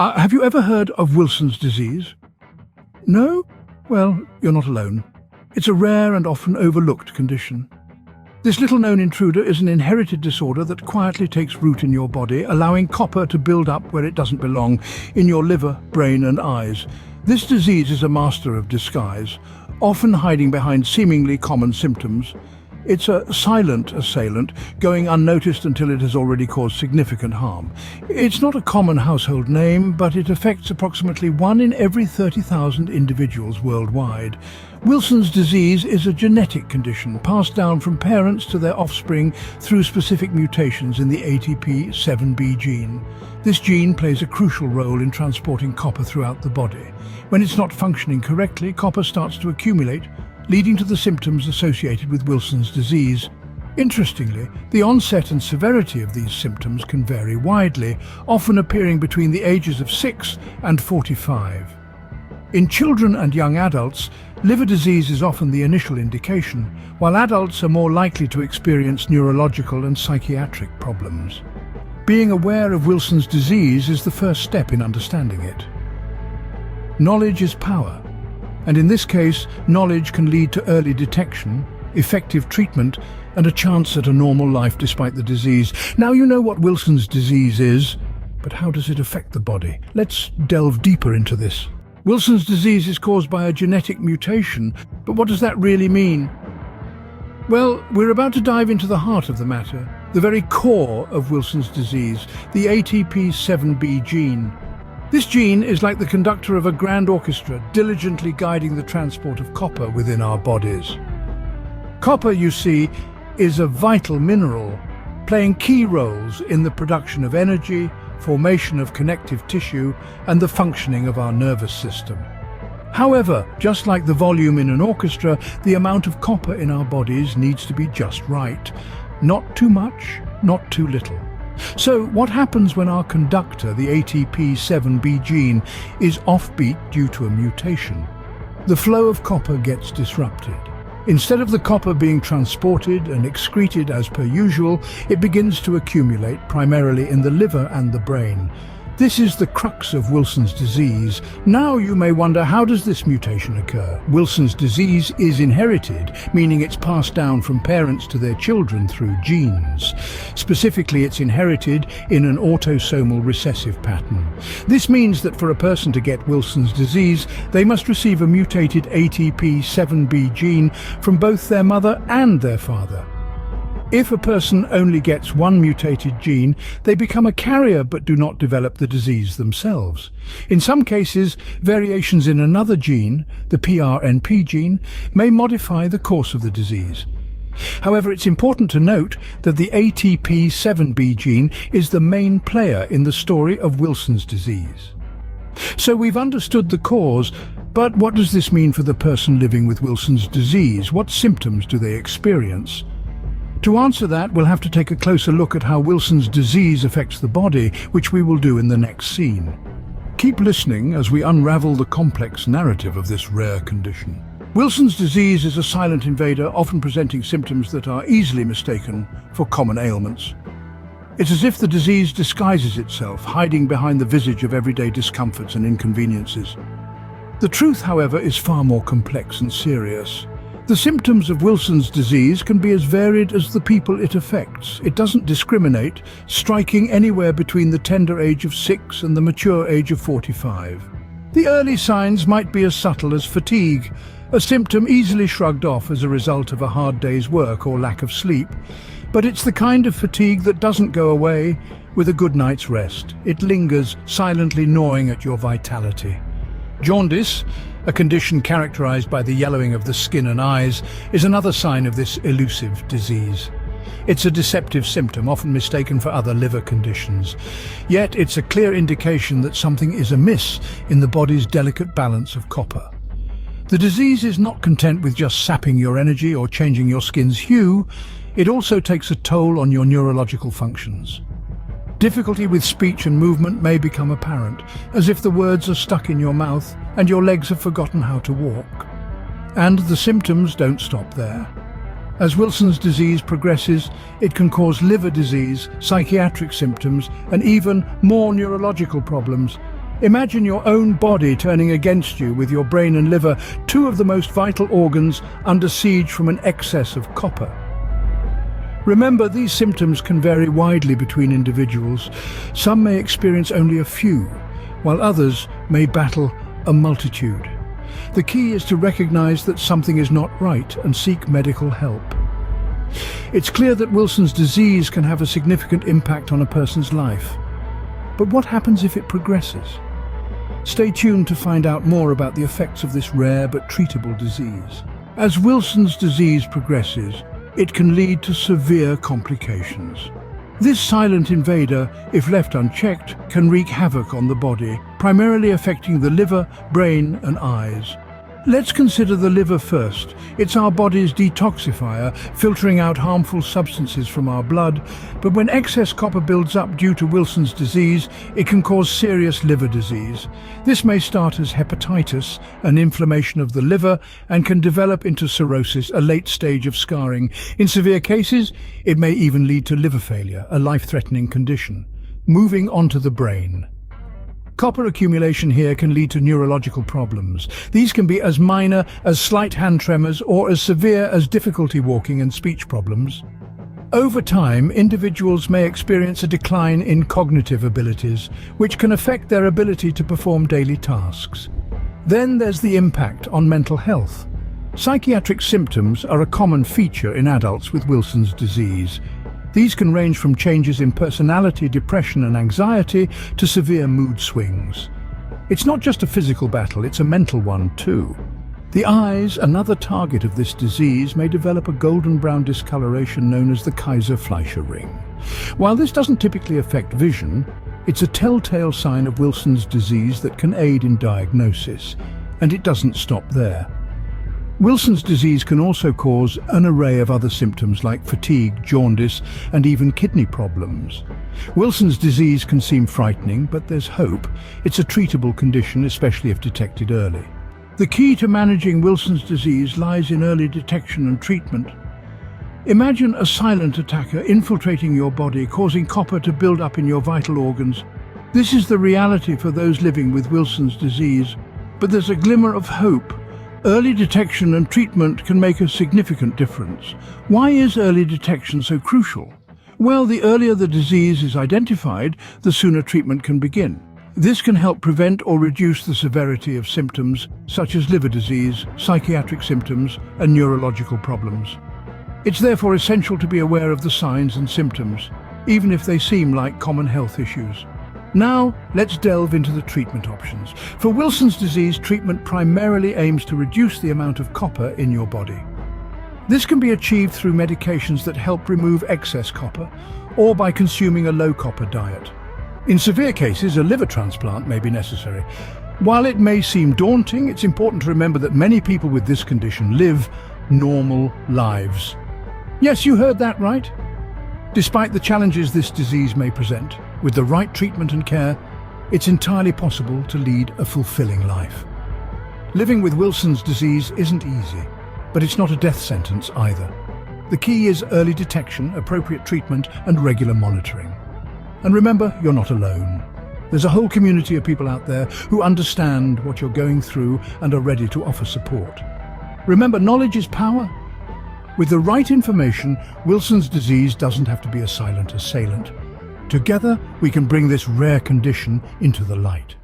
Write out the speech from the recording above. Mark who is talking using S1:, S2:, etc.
S1: Have you ever heard of Wilson's disease? No? Well, you're not alone. It's a rare and often overlooked condition. This little-known intruder is an inherited disorder that quietly takes root in your body, allowing copper to build up where it doesn't belong, in your liver, brain and eyes. This disease is a master of disguise, often hiding behind seemingly common symptoms. It's a silent assailant, going unnoticed until it has already caused significant harm. It's not a common household name, but it affects approximately 1 in every 30,000 individuals worldwide. Wilson's disease is a genetic condition passed down from parents to their offspring through specific mutations in the ATP7B gene. This gene plays a crucial role in transporting copper throughout the body. When it's not functioning correctly, copper starts to accumulate, leading to the symptoms associated with Wilson's disease. Interestingly, the onset and severity of these symptoms can vary widely, often appearing between the ages of 6 and 45. In children and young adults, liver disease is often the initial indication, while adults are more likely to experience neurological and psychiatric problems. Being aware of Wilson's disease is the first step in understanding it. Knowledge is power. And in this case, knowledge can lead to early detection, effective treatment, and a chance at a normal life despite the disease. Now you know what Wilson's disease is, but how does it affect the body? Let's delve deeper into this. Wilson's disease is caused by a genetic mutation, but what does that really mean? Well, we're about to dive into the heart of the matter, the very core of Wilson's disease, the ATP7B gene. This gene is like the conductor of a grand orchestra, diligently guiding the transport of copper within our bodies. Copper, you see, is a vital mineral, playing key roles in the production of energy, formation of connective tissue, and the functioning of our nervous system. However, just like the volume in an orchestra, the amount of copper in our bodies needs to be just right. Not too much, not too little. So what happens when our conductor, the ATP7B gene, is offbeat due to a mutation? The flow of copper gets disrupted. Instead of the copper being transported and excreted as per usual, it begins to accumulate primarily in the liver and the brain. This is the crux of Wilson's disease. Now you may wonder, how does this mutation occur? Wilson's disease is inherited, meaning it's passed down from parents to their children through genes. Specifically, it's inherited in an autosomal recessive pattern. This means that for a person to get Wilson's disease, they must receive a mutated ATP7B gene from both their mother and their father. If a person only gets one mutated gene, they become a carrier but do not develop the disease themselves. In some cases, variations in another gene, the PRNP gene, may modify the course of the disease. However, it's important to note that the ATP7B gene is the main player in the story of Wilson's disease. So we've understood the cause, but what does this mean for the person living with Wilson's disease? What symptoms do they experience? To answer that, we'll have to take a closer look at how Wilson's disease affects the body, which we will do in the next scene. Keep listening as we unravel the complex narrative of this rare condition. Wilson's disease is a silent invader, often presenting symptoms that are easily mistaken for common ailments. It's as if the disease disguises itself, hiding behind the visage of everyday discomforts and inconveniences. The truth, however, is far more complex and serious. The symptoms of Wilson's disease can be as varied as the people it affects. It doesn't discriminate, striking anywhere between the tender age of 6 and the mature age of 45. The early signs might be as subtle as fatigue, a symptom easily shrugged off as a result of a hard day's work or lack of sleep. But it's the kind of fatigue that doesn't go away with a good night's rest. It lingers, silently gnawing at your vitality. Jaundice, a condition characterized by the yellowing of the skin and eyes, is another sign of this elusive disease. It's a deceptive symptom, often mistaken for other liver conditions. Yet it's a clear indication that something is amiss in the body's delicate balance of copper. The disease is not content with just sapping your energy or changing your skin's hue. It also takes a toll on your neurological functions. Difficulty with speech and movement may become apparent, as if the words are stuck in your mouth and your legs have forgotten how to walk. And the symptoms don't stop there. As Wilson's disease progresses, it can cause liver disease, psychiatric symptoms, and even more neurological problems. Imagine your own body turning against you with your brain and liver, two of the most vital organs, under siege from an excess of copper. Remember, these symptoms can vary widely between individuals. Some may experience only a few, while others may battle a multitude. The key is to recognize that something is not right and seek medical help. It's clear that Wilson's disease can have a significant impact on a person's life. But what happens if it progresses? Stay tuned to find out more about the effects of this rare but treatable disease. As Wilson's disease progresses, it can lead to severe complications. This silent invader, if left unchecked, can wreak havoc on the body, primarily affecting the liver, brain and eyes. Let's consider the liver first. It's our body's detoxifier, filtering out harmful substances from our blood. But when excess copper builds up due to Wilson's disease, it can cause serious liver disease. This may start as hepatitis, an inflammation of the liver, and can develop into cirrhosis, a late stage of scarring. In severe cases, it may even lead to liver failure, a life-threatening condition. Moving on to the brain. Copper accumulation here can lead to neurological problems. These can be as minor as slight hand tremors or as severe as difficulty walking and speech problems. Over time, individuals may experience a decline in cognitive abilities, which can affect their ability to perform daily tasks. Then there's the impact on mental health. Psychiatric symptoms are a common feature in adults with Wilson's disease. These can range from changes in personality, depression and anxiety to severe mood swings. It's not just a physical battle, it's a mental one too. The eyes, another target of this disease, may develop a golden brown discoloration known as the Kaiser-Fleischer ring. While this doesn't typically affect vision, it's a telltale sign of Wilson's disease that can aid in diagnosis. And it doesn't stop there. Wilson's disease can also cause an array of other symptoms like fatigue, jaundice, and even kidney problems. Wilson's disease can seem frightening, but there's hope. It's a treatable condition, especially if detected early. The key to managing Wilson's disease lies in early detection and treatment. Imagine a silent attacker infiltrating your body, causing copper to build up in your vital organs. This is the reality for those living with Wilson's disease. But there's a glimmer of hope. Early detection and treatment can make a significant difference. Why is early detection so crucial? Well, the earlier the disease is identified, the sooner treatment can begin. This can help prevent or reduce the severity of symptoms such as liver disease, psychiatric symptoms, and neurological problems. It's therefore essential to be aware of the signs and symptoms, even if they seem like common health issues. Now, let's delve into the treatment options. For Wilson's disease, treatment primarily aims to reduce the amount of copper in your body. This can be achieved through medications that help remove excess copper, or by consuming a low-copper diet. In severe cases, a liver transplant may be necessary. While it may seem daunting, it's important to remember that many people with this condition live normal lives. Yes, you heard that right. Despite the challenges this disease may present, with the right treatment and care, it's entirely possible to lead a fulfilling life. Living with Wilson's disease isn't easy, but it's not a death sentence either. The key is early detection, appropriate treatment, and regular monitoring. And remember, you're not alone. There's a whole community of people out there who understand what you're going through and are ready to offer support. Remember, knowledge is power. With the right information, Wilson's disease doesn't have to be a silent assailant. Together, we can bring this rare condition into the light.